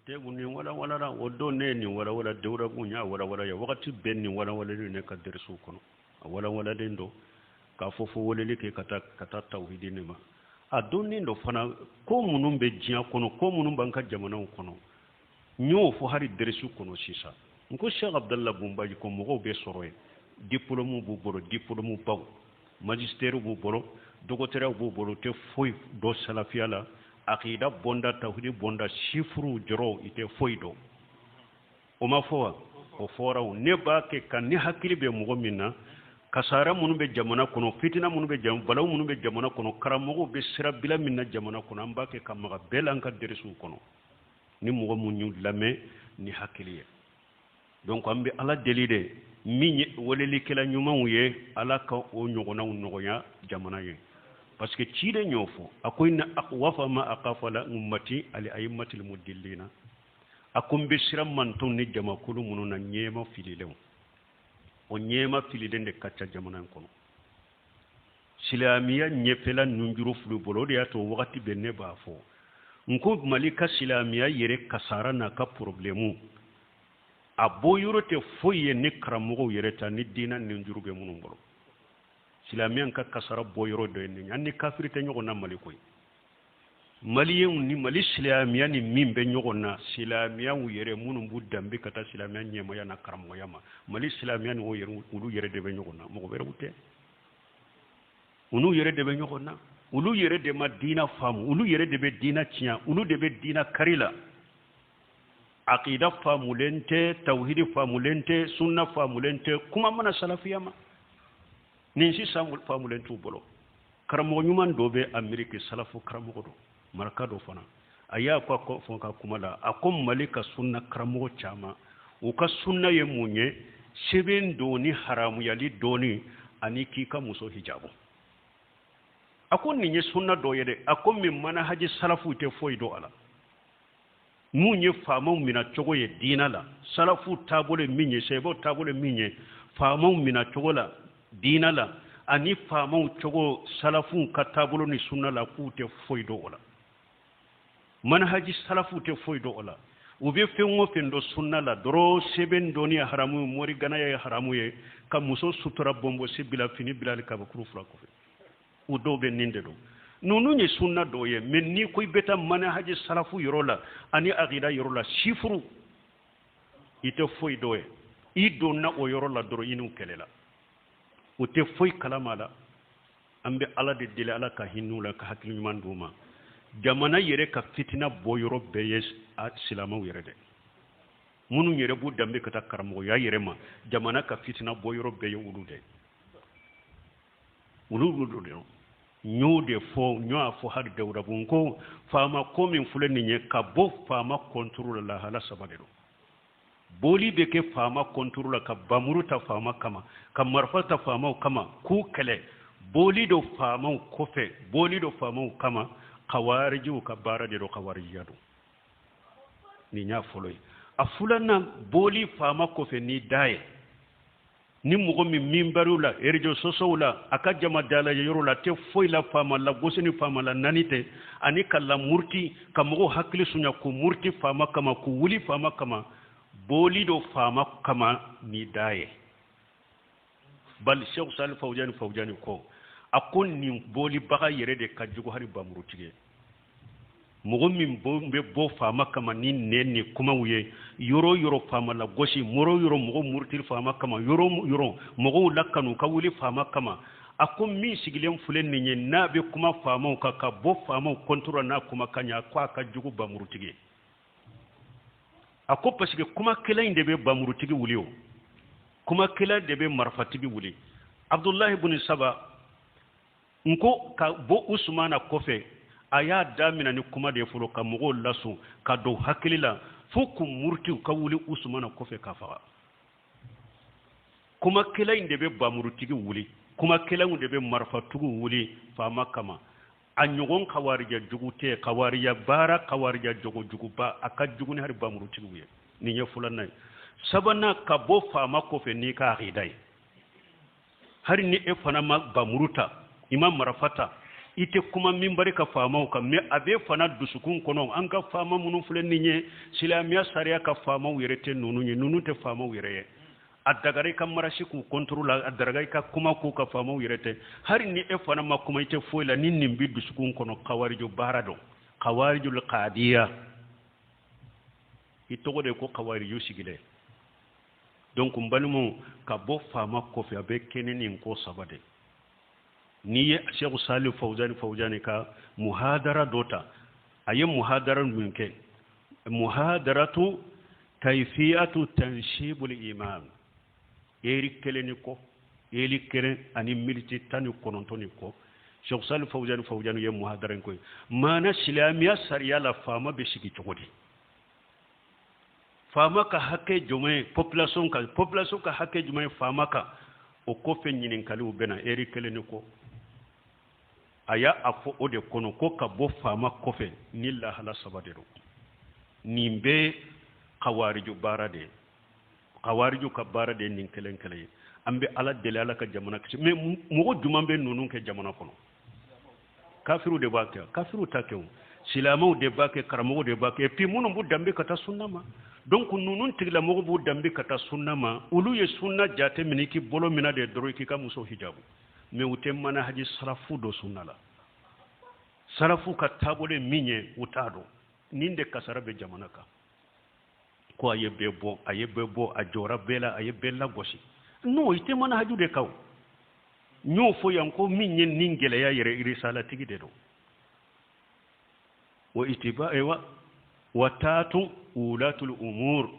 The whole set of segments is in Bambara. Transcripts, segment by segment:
tegu ni wala wodo ne ni wala dewra gunya wala ya wakati ben ni wala ne ka dersu kono wala den do ka fofo wolele ke kata tawhidi ne ma adonni do fana ko munum be jiya kono ko munum banka jamana kono nyo fo hari dersu kono sisa nko Cheikh Abdallah Bumbaji ko mo be soroye diplôme bu boro diplôme baw magistère bu boro dogotere bu boro te foy do salafia la aqida bonda tawhid bonda shifru joro ite foy do o ma fo o fora ne ba ke kan ni hakili be mo minna kasara munu be jamana kono fitina munu be jam balaw munu be jamana kono karamogo be sira bila minna jamana kono amba ke kamaga belanka derisu kono ni mo munyu lame ni hakiliye donc ambe ala delide mi woleli kala nyuma wuye ala ka o nyogona nogoya jamana ye parce que ciide ñofo akoyna aqwafa ma aqafala ummati ali aymatil mudillina akumbe siram man ton ni jama kulu mununa ñema fililew o ñema filide de kacca jamana kono silamiya ñefela nunjuru fulu bolo de ato wakati benne ba fo nko malika silamiya yere kasara na ka problemu abo yorote foye ni karamogo yereta ni dina ni njurube munum bolo silamiyan ka kasara boyoro do ni anni kafirite nyogo na malikoy maliyen ni mali silamiyan ni mimbe nyogo na silamiyan yere munum bu dambe kata silamiyan nyema ya na karamogo yama mali silamiyan o yere ulu yere de be nyogo na mo bere wute ulu yere de be nyogo na ulu yere de madina famu ulu yere de be dina tiya ulu de be dina karila aqida famulente tawhid famulente sunna famulente kuma mana salafiya ma nin si samul famulente bolo karamo nyuman dobe amerique salafu karamo do marka do fana aya ko fonka kuma la akom malika sunna karamo chama o ka sunna ye munye seben doni haramu yali doni ani kika muso hijabu akon ni sunna do yede akom min mana haji salafu te foido ala munye famau mina chogo ye dina la salafu tabole minye sebo tabole minye famau mina chogo la dina la ani famau chogo salafu katabolo ni sunna la kute foido ola manhaji salafu te foido ola ube fengo fendo sunna la doro seben doni haramu mori gana ya haramu ye ka muso sutura bombo sibila fini bilal ka bakuru fura ko udo be ninde do nunu nye sunna doye men ni koy beta manhaji salafu yorola ani aqida yorola shifru ite foy doye i donna o yorola doro inu kelela o te foy kalamala ambe ala de dile ala ka hinula ka hakili manduma jamana yere ka fitina boyoro beyes at silama yere de munu yere bu dambe kata karamo ya yere ma jamana ka fitina boyoro beye ulude ulude nyode fo nyoa fo har dawra bunko fama komin fulani nye ka bo fama contrôle la hala sabadero boli be ke fama contrôle ka bamuruta fama kama marfata fama kama ku kale boli do fama kofe boli do fama kama kawariju ka barade do kawarijado ni nya foloy afulana boli fama kofe ni daye ni mugo mi mimbarula erjo sosowla akajama dala yorola te foila fama la gosini fama la nanite ani kala murti kamugo hakli sunya ku murti fama kama ku wuli fama kama boli do fama kama ni daye bal Sheikh Salih Fawjani ko akon ni boli baga yere de kajugo hari bamurutige mugo min be bo fama kama ni nenni kuma wuye yoro fama la goshi moro yoro mugo murtil fama kama yoro mugo lakanu ka wuli fama kama akum mi sigilem fulen ni na be kuma fama ka bo fama kontura na kuma kanya kwa ka jugo bamurutige akko parce que kuma kela inde be bamurutige wuliyo kuma kela de be marfatigi wuli Abdullah ibn Saba nko ka bo Usmana kofe aya damina ni kuma de fulo ka mugo lasu ka do hakilila fuku murti ka wuli Usmana kofe ka fa kuma kila inde be bamurutigi wuli kuma kila inde be marfatugu wuli fama kama anyogon kawarija jugute kawariya bara kawarija jugu ba aka juguni har bamurutigi wuye ni nye fulana sabana ka bo fama kofe ni ka aqidai har ni e fana ma bamuruta imam marafata ite kuma minbari ka famaw ka me abe fana dusukun kono an ka fama munun fulen ninye silamiya sariya ka famaw yerete nunu nye nunu te famaw yere adagare ka marashi ku contrôle adagare ka kuma ku ka famaw yerete hari ni e fana ma kuma ite foila nin nimbi dusukun kono kawariju barado kawarijul qadiya itogo de ko kawariju sigile donc mbalmu ka bo fama ko fi abe keneni ko sabade ni Sheikh Salih Fawzani ka muhadara dota ayi muhadara minke muhadaratu kayfiyatu tanshibul iman eri keleni ko eli kelen ani militi tani konontoni ko Sheikh Salih Fawzani ye muhadara ko mana islamiya sariya la fama be sigi togodi fama ka hakke jume population ka hakke jume fama ka o ko fe nyinin kalu bena eri keleni ko aya afo ode kono ko ka bo fama kofe ni la hala sabadero nimbe qawariju barade qawariju ka barade nin kelen kele ambe ala delala ka jamana ke me mo jumambe nunun ke jamana kono kafiru de bake kafiru takew silamau de bake karamo de bake et puis munum bu dambe kata sunnama donc nunun tigla mo bu dambe kata sunnama ulu ye sunna jate miniki bolo mina de doro ki ka muso hijabu me utem mana haji sarafu do sunnala sarafu ka tabole minye utado ninde kasara be jamana ka ko ayebe bo a jora bela ayebe la gosi no ite mana haju de kaw nyo fo yanko minye ningele ya yere risala tigi de do wa itiba ewa watatu ulatul umur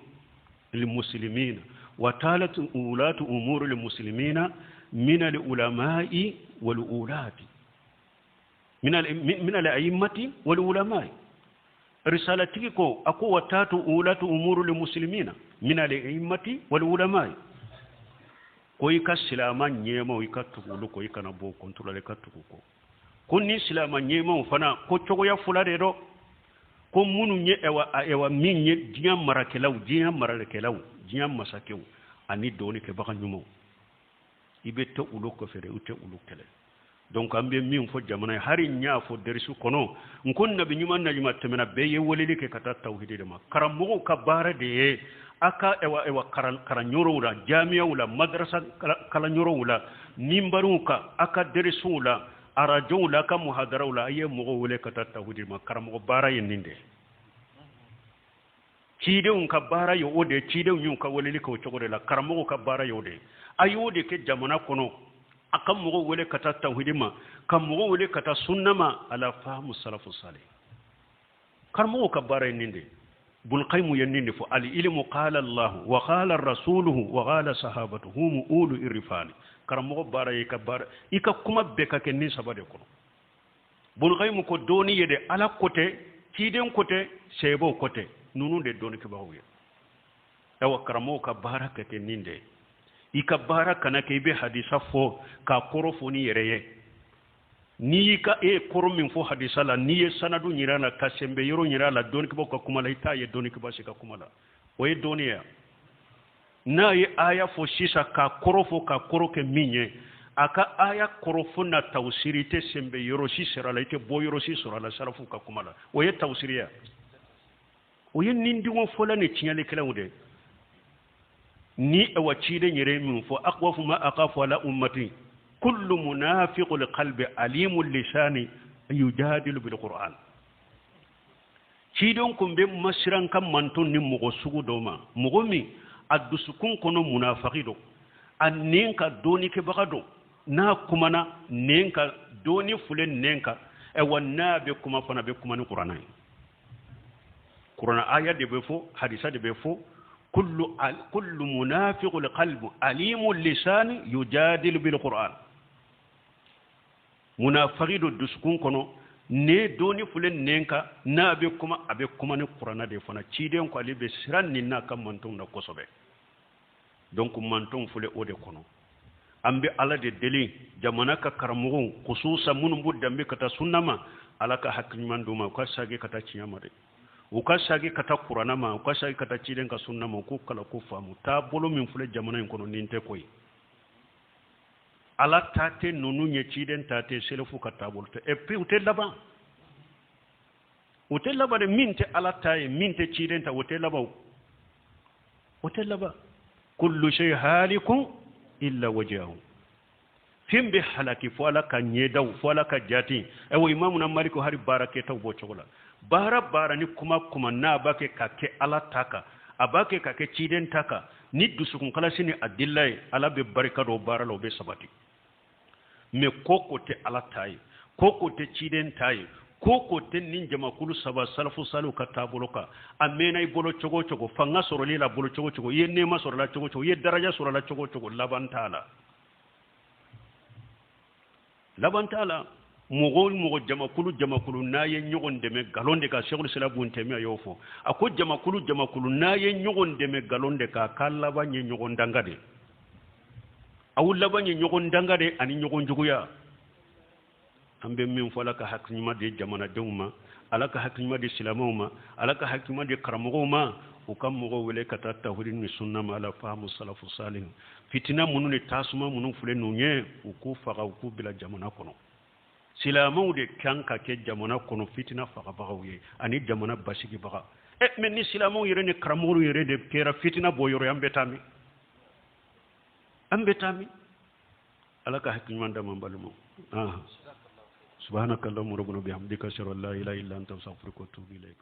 lil muslimin watalatu ulatu umur lil muslimina من العلماء والأولاد من الأئمة والعلماء رسالتك أكو وتات أولاد أمور المسلمين من الأئمة والعلماء كوي كسلاما نيما ويكتبولو كوي كنبو كنترول كتبوكو كوني سلاما نيما فنا كوتشو يا فلاريرو كون منو ني اوا مين ني ديام مراكلاو ديام مساكيو اني دوني كبا نيمو ibete uloko fere ute ulukele donc ambe min fo jamana hari nya fo derisu kono nkon nabi nyuma na nyuma temena be ye wolele ke kata tawhid de ma karamugo ka bara de aka ewa karanyoro wala jamia wala madrasa kala nyoro wala nimbaru ka aka derisu wala arajo wala ka muhadara wala aye mugo wole kata tawhid ma karamugo bara yeninde cide un ka bara yo ode cide un ka wolele ko chogore la karamugo ka bara yo de ayode ke jamana kono akam mugo wole kata tawhidima kam mugo wole kata sunnama ala fahmu salafu salih karmo ka bare ninde bul qaymu yeninde fo al ilmu qala allah wa qala rasuluhu wa qala sahabatuhum ulu irfani karmo bare ka bare ika kuma be ka ken ni sabade kono bul qaymu ko doni yede ala kote tiden kote sebo kote nunu de doni ke bawye ewa karmo ka baraka ken ninde ika baraka na kebe hadisa fo ka korofo ni yereye ni ka koro min fo hadisa la ni sanadu nyirana ka sembe yoro nyirala doni ko ka kuma la ita ye doni ko basika kuma la o ye doniya na ye aya fo sisa ka korofo ka koroke minye aka aya korofo na tawsirite sembe yoro sisera la ite bo yoro sisera la sarafu ka kuma la o ye tawsiriya o ye nindi won fo la ne tinyale kala wude ni awachide nyere min fo aqwafu ma aqafu ala ummati kullu munafiqul qalbi alimul lisani yujadilu bil qur'an cidon kumbe masiran kam manton ni mugo sugu doma mugo mi addusukun kono munafiqido annenka doni ke bagado na kumana nenka doni fulen nenka e wanna be kuma fana be kuma ni qur'anai qur'an aya de be fo hadisa de be fo كل منافق القلب عليم اللسان يجادل بالقرآن منافقين الدسكون كنو ne doni fulen nenka na be kuma ni qur'ana de fona ciden ko ali be siran ni na kam mantum na kosobe donc mantum fule ode kono ambe ala de deli jamana ka karmugo khususa mun budda be kata sunnama ala ka hakkiman duma ko sage kata ciyama de ukashagi kata qur'ana ma ukashagi kata ciden ka sunna ma ko kala ko famu ta bolo min fule jamana en kono ninte koy ala tate nunu nye ciden tate selefu katabolte et puis utel laba de minte ala taye minte ciden ta utel laba kullu shay halikun illa wajhahu fimbe halaki fo ala ka nyedaw fo ala ka jati e wo imamuna maliku hari barake taw bo chogola bara ni kuma na bake ka ke ala taka abake ka ke ciden taka ni dusukun kala sini adillai ala be barika do bara lo be sabati me koko te ala tayi koko te ciden tayi koko te nin jama kulu saba salafu salu ka taboloka amena i bolo chogo fanga soro la bolo chogo ye nema soro la chogo ye daraja soro la chogo labantala mogo jama kulu na ye nyogon deme galonde ka sheikhul islam bunte mi ayofo ako jama kulu na ye nyogon deme galonde ka kala banye nyogon dangade awulla banye nyogon dangade ani nyogon juguya ambe min fola ka hakima de jamana dewma alaka hakima de islamuma alaka hakima de karamogoma o kam mogo wele kata tawhidin ni sunna ma ala fahamu salafu salih fitina mununi tasuma munun fule nunye uku faga uku bila jamana kono silamau de kanka ke jamana kono fitina faga bagawye ani jamana basigi baga men ni silamau yere ni karamogo yere de kera fitina boyoro ambetami alaka hakima ndama mbalumo subhanakallahumma rabbana bihamdika ashhadu an la ilaha illa anta astaghfiruka wa atubu ilaik